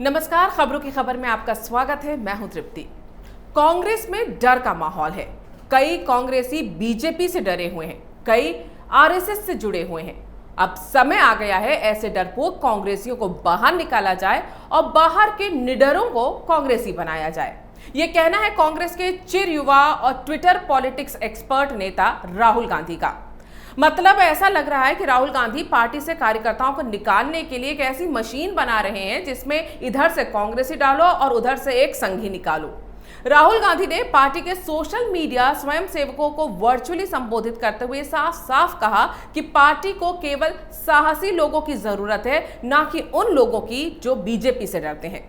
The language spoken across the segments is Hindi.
नमस्कार, खबरों की खबर में आपका स्वागत है। मैं हूं तृप्ति। कांग्रेस में डर का माहौल है। कई कांग्रेसी बीजेपी से डरे हुए हैं, कई आरएसएस से जुड़े हुए हैं। अब समय आ गया है ऐसे डरपोक कांग्रेसियों को बाहर निकाला जाए और बाहर के निडरों को कांग्रेसी बनाया जाए। ये कहना है कांग्रेस के चिर युवा और ट्विटर पॉलिटिक्स एक्सपर्ट नेता राहुल गांधी का। मतलब ऐसा लग रहा है कि राहुल गांधी पार्टी से कार्यकर्ताओं को निकालने के लिए एक ऐसी मशीन बना रहे हैं जिसमें इधर से कांग्रेसी डालो और उधर से एक संघी निकालो। राहुल गांधी ने पार्टी के सोशल मीडिया स्वयंसेवकों को वर्चुअली संबोधित करते हुए साफ साफ कहा कि पार्टी को केवल साहसी लोगों की जरूरत है, ना कि उन लोगों की जो बीजेपी से डरते हैं।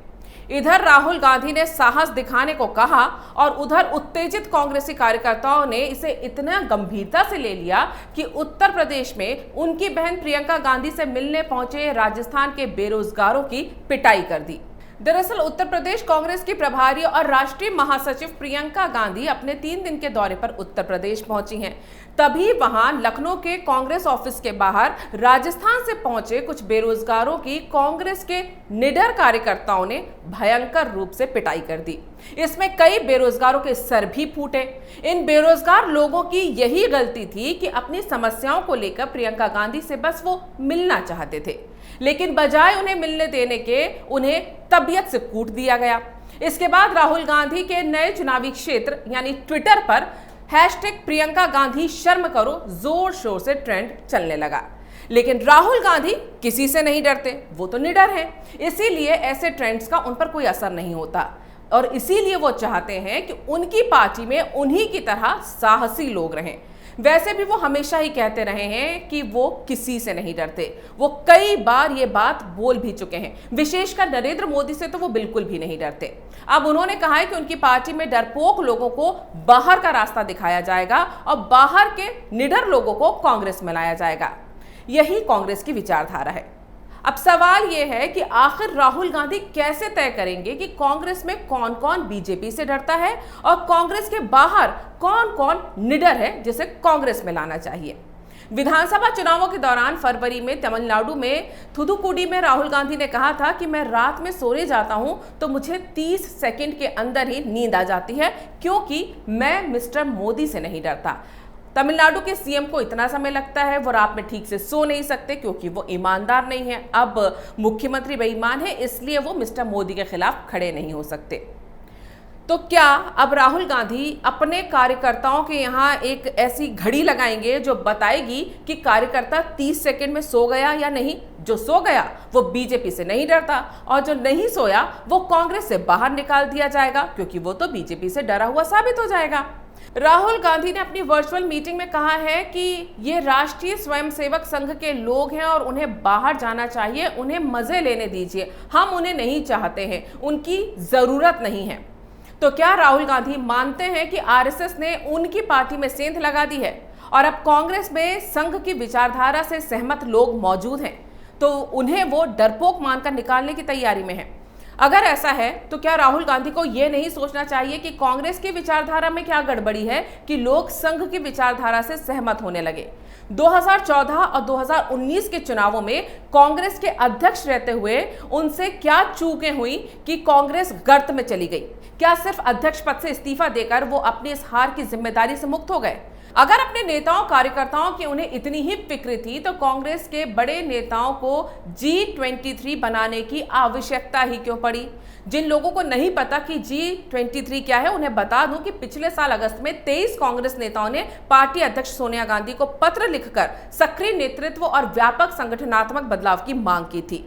इधर राहुल गांधी ने साहस दिखाने को कहा और उधर उत्तेजित कांग्रेसी कार्यकर्ताओं ने इसे इतना गंभीरता से ले लिया कि उत्तर प्रदेश में उनकी बहन प्रियंका गांधी से मिलने पहुंचे राजस्थान के बेरोजगारों की पिटाई कर दी। दरअसल उत्तर प्रदेश कांग्रेस की प्रभारी और राष्ट्रीय महासचिव प्रियंका गांधी अपने 3 दिन के दौरे पर उत्तर प्रदेश पहुंची हैं। तभी वहां लखनऊ के कांग्रेस ऑफिस के बाहर राजस्थान से पहुंचे कुछ बेरोजगारों की कांग्रेस के निडर कार्यकर्ताओं ने भयंकर रूप से पिटाई कर दी। इसमें कई बेरोजगारों के सर भी फूटे। इन बेरोजगार लोगों की यही गलती थी कि अपनी समस्याओं को लेकर प्रियंका गांधी से बस वो मिलना चाहते थे, लेकिन बजाय उन्हें मिलने देने के उन्हें तबीयत से कूट दिया गया। इसके बाद राहुल गांधी के नए चुनावी क्षेत्र यानी ट्विटर पर #प्रियंका गांधी शर्म करो जोर शोर से ट्रेंड चलने लगा। लेकिन राहुल गांधी किसी से नहीं डरते, वो तो निडर हैं। इसीलिए ऐसे ट्रेंड्स का उन पर कोई असर नहीं होता और इसीलिए वो चाहते हैं कि उनकी पार्टी में उन्हीं की तरह साहसी लोग रहें। वैसे भी वो हमेशा ही कहते रहे हैं कि वो किसी से नहीं डरते। वो कई बार ये बात बोल भी चुके हैं, विशेषकर नरेंद्र मोदी से तो वो बिल्कुल भी नहीं डरते। अब उन्होंने कहा है कि उनकी पार्टी में डरपोक लोगों को बाहर का रास्ता दिखाया जाएगा और बाहर के निडर लोगों को कांग्रेस में लाया जाएगा। यही कांग्रेस की विचारधारा है। अब सवाल यह है कि आखिर राहुल गांधी कैसे तय करेंगे कि कांग्रेस में कौन कौन बीजेपी से डरता है और कांग्रेस के बाहर कौन कौन निडर है जिसे कांग्रेस में लाना चाहिए। विधानसभा चुनावों के दौरान फरवरी में तमिलनाडु में थुथुकुडी में राहुल गांधी ने कहा था कि मैं रात में सोने जाता हूं तो मुझे 30 सेकंड के अंदर ही नींद आ जाती है, क्योंकि मैं मिस्टर मोदी से नहीं डरता। तमिलनाडु के सीएम को इतना समय लगता है, वो रात में ठीक से सो नहीं सकते क्योंकि वो ईमानदार नहीं है। अब मुख्यमंत्री बेईमान है, इसलिए वो मिस्टर मोदी के खिलाफ खड़े नहीं हो सकते। तो क्या अब राहुल गांधी अपने कार्यकर्ताओं के यहाँ एक ऐसी घड़ी लगाएंगे जो बताएगी कि कार्यकर्ता 30 सेकंड में सो गया या नहीं? जो सो गया वो बीजेपी से नहीं डरता और जो नहीं सोया वो कांग्रेस से बाहर निकाल दिया जाएगा, क्योंकि वो तो बीजेपी से डरा हुआ साबित हो जाएगा। राहुल गांधी ने अपनी वर्चुअल मीटिंग में कहा है कि ये राष्ट्रीय स्वयंसेवक संघ के लोग हैं और उन्हें बाहर जाना चाहिए, उन्हें मजे लेने दीजिए, हम उन्हें नहीं चाहते हैं, उनकी जरूरत नहीं है। तो क्या राहुल गांधी मानते हैं कि आरएसएस ने उनकी पार्टी में सेंध लगा दी है और अब कांग्रेस में संघ की विचारधारा से सहमत लोग मौजूद हैं, तो उन्हें वो डरपोक मानकर निकालने की तैयारी में है? अगर ऐसा है तो क्या राहुल गांधी को यह नहीं सोचना चाहिए कि कांग्रेस की विचारधारा में क्या गड़बड़ी है कि लोग संघ की विचारधारा से सहमत होने लगे? 2014 और 2019 के चुनावों में कांग्रेस के अध्यक्ष रहते हुए उनसे क्या चूकें हुई कि कांग्रेस गर्त में चली गई? क्या सिर्फ अध्यक्ष पद से इस्तीफा देकर वो अपनी इस हार की जिम्मेदारी से मुक्त हो गए? अगर अपने नेताओं कार्यकर्ताओं की उन्हें इतनी ही फिक्र थी तो कांग्रेस के बड़े नेताओं को G23 बनाने की आवश्यकता ही क्यों पड़ी? जिन लोगों को नहीं पता कि G23 क्या है, उन्हें बता दूं कि पिछले साल अगस्त में 23 कांग्रेस नेताओं ने पार्टी अध्यक्ष सोनिया गांधी को पत्र लिखकर सक्रिय नेतृत्व और व्यापक संगठनात्मक बदलाव की मांग की थी।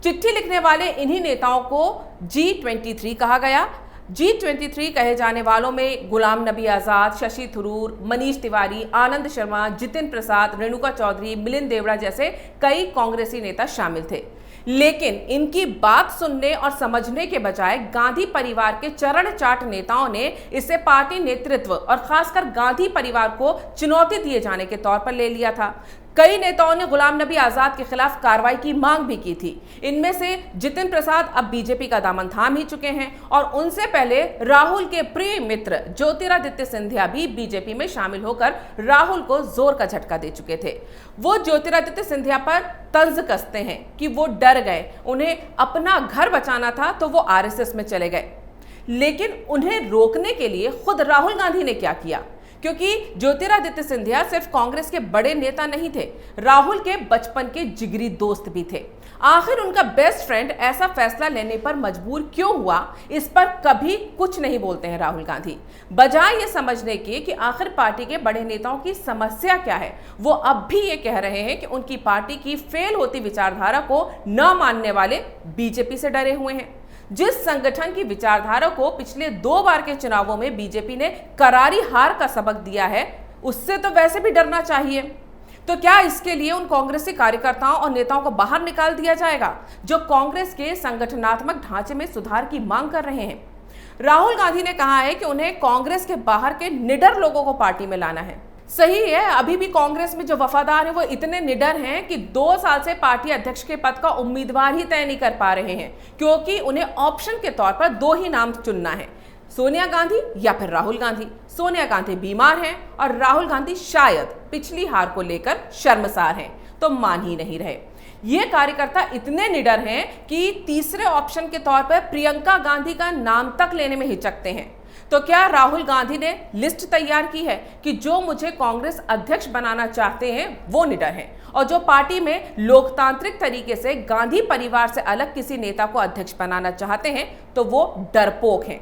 चिट्ठी लिखने वाले इन्हीं नेताओं को G23 कहा गया। G23 कहे जाने वालों में गुलाम नबी आजाद, शशि थरूर, मनीष तिवारी, आनंद शर्मा, जितिन प्रसाद, रेणुका चौधरी, मिलिंद देवड़ा जैसे कई कांग्रेसी नेता शामिल थे। लेकिन इनकी बात सुनने और समझने के बजाय गांधी परिवार के चरण चाट नेताओं ने इसे पार्टी नेतृत्व और खासकर गांधी परिवार को चुनौती दिए जाने के तौर पर ले लिया था। कई नेताओं ने गुलाम नबी आजाद के खिलाफ कार्रवाई की मांग भी की थी। इनमें से जितिन प्रसाद अब बीजेपी का दामन थाम ही चुके हैं और उनसे पहले राहुल के प्रिय मित्र ज्योतिरादित्य सिंधिया भी बीजेपी में शामिल होकर राहुल को जोर का झटका दे चुके थे। वो ज्योतिरादित्य सिंधिया पर तंज कसते हैं कि वो डर गए, उन्हें अपना घर बचाना था तो वो आरएसएस में चले गए। लेकिन उन्हें रोकने के लिए खुद राहुल गांधी ने क्या किया, क्योंकि ज्योतिरादित्य सिंधिया सिर्फ कांग्रेस के बड़े नेता नहीं थे, राहुल के बचपन के जिगरी दोस्त भी थे। आखिर उनका बेस्ट फ्रेंड ऐसा फैसला लेने पर मजबूर क्यों हुआ, इस पर कभी कुछ नहीं बोलते हैं राहुल गांधी। बजाय ये समझने के कि आखिर पार्टी के बड़े नेताओं की समस्या क्या है, वो अब भी ये कह रहे हैं कि उनकी पार्टी की फेल होती विचारधारा को न मानने वाले बीजेपी से डरे हुए हैं। जिस संगठन की विचारधारा को पिछले 2 बार के चुनावों में बीजेपी ने करारी हार का सबक दिया है, उससे तो वैसे भी डरना चाहिए। तो क्या इसके लिए उन कांग्रेसी कार्यकर्ताओं और नेताओं को बाहर निकाल दिया जाएगा जो कांग्रेस के संगठनात्मक ढांचे में सुधार की मांग कर रहे हैं? राहुल गांधी ने कहा है कि उन्हें कांग्रेस के बाहर के निडर लोगों को पार्टी में लाना है। सही है, अभी भी कांग्रेस में जो वफादार हैं वो इतने निडर हैं कि 2 साल से पार्टी अध्यक्ष के पद का उम्मीदवार ही तय नहीं कर पा रहे हैं, क्योंकि उन्हें ऑप्शन के तौर पर 2 ही नाम चुनना है, सोनिया गांधी या फिर राहुल गांधी। सोनिया गांधी बीमार हैं और राहुल गांधी शायद पिछली हार को लेकर शर्मसार हैं, तो मान ही नहीं रहे। ये कार्यकर्ता इतने निडर हैं कि तीसरे ऑप्शन के तौर पर प्रियंका गांधी का नाम तक लेने में हिचकते हैं। तो क्या राहुल गांधी ने लिस्ट तैयार की है कि जो मुझे कांग्रेस अध्यक्ष बनाना चाहते हैं वो निडर हैं, और जो पार्टी में लोकतांत्रिक तरीके से गांधी परिवार से अलग किसी नेता को अध्यक्ष बनाना चाहते हैं तो वो डरपोक हैं?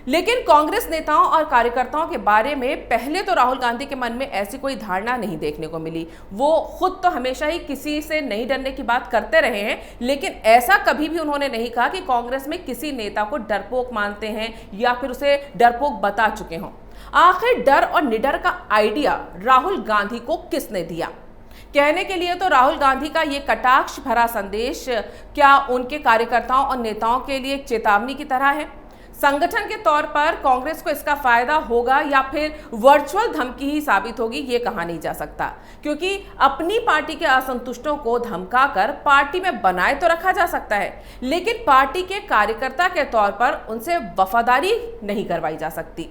लेकिन कांग्रेस नेताओं और कार्यकर्ताओं के बारे में पहले तो राहुल गांधी के मन में ऐसी कोई धारणा नहीं देखने को मिली। वो खुद तो हमेशा ही किसी से नहीं डरने की बात करते रहे हैं, लेकिन ऐसा कभी भी उन्होंने नहीं कहा कि कांग्रेस में किसी नेता को डरपोक मानते हैं या फिर उसे डरपोक बता चुके हों। आखिर डर और निडर का आइडिया राहुल गांधी को किसने दिया? कहने के लिए तो राहुल गांधी का ये कटाक्ष भरा संदेश क्या उनके कार्यकर्ताओं और नेताओं के लिए एक चेतावनी की तरह है? संगठन के तौर पर कांग्रेस को इसका फायदा होगा या फिर वर्चुअल धमकी ही साबित होगी, ये कहा नहीं जा सकता, क्योंकि अपनी पार्टी के असंतुष्टों को धमकाकर पार्टी में बनाए तो रखा जा सकता है, लेकिन पार्टी के कार्यकर्ता के तौर पर उनसे वफादारी नहीं करवाई जा सकती।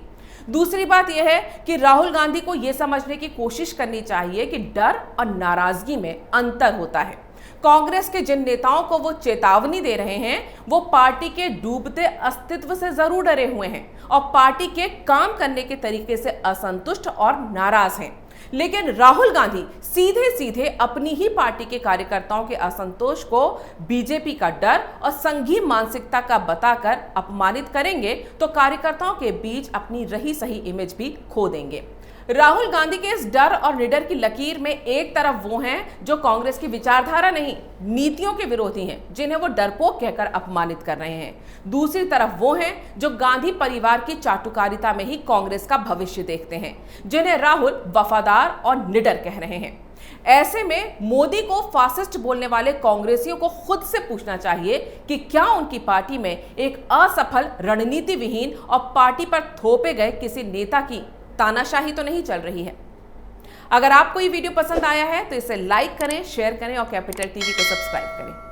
दूसरी बात यह है कि राहुल गांधी को यह समझने की कोशिश करनी चाहिए कि डर और नाराजगी में अंतर होता है। कांग्रेस के जिन नेताओं को वो चेतावनी दे रहे हैं वो पार्टी के डूबते अस्तित्व से जरूर डरे हुए हैं और पार्टी के काम करने के तरीके से असंतुष्ट और नाराज हैं। लेकिन राहुल गांधी सीधे सीधे अपनी ही पार्टी के कार्यकर्ताओं के असंतोष को बीजेपी का डर और संघी मानसिकता का बताकर अपमानित करेंगे तो कार्यकर्ताओं के बीच अपनी रही सही इमेज भी खो देंगे। राहुल गांधी के इस डर और निडर की लकीर में एक तरफ वो हैं जो कांग्रेस की विचारधारा नहीं, नीतियों के विरोधी हैं, जिन्हें वो डरपोक कहकर अपमानित कर रहे हैं। दूसरी तरफ वो हैं जो गांधी परिवार की चाटुकारिता में ही कांग्रेस का भविष्य देखते हैं, जिन्हें राहुल वफादार और निडर कह रहे हैं। ऐसे में मोदी को फासिस्ट बोलने वाले कांग्रेसियों को खुद से पूछना चाहिए कि क्या उनकी पार्टी में एक असफल रणनीति विहीन और पार्टी पर थोपे गए किसी नेता की तानाशाही तो नहीं चल रही है। अगर आपको ये वीडियो पसंद आया है तो इसे लाइक करें, शेयर करें और कैपिटल टीवी को सब्सक्राइब करें।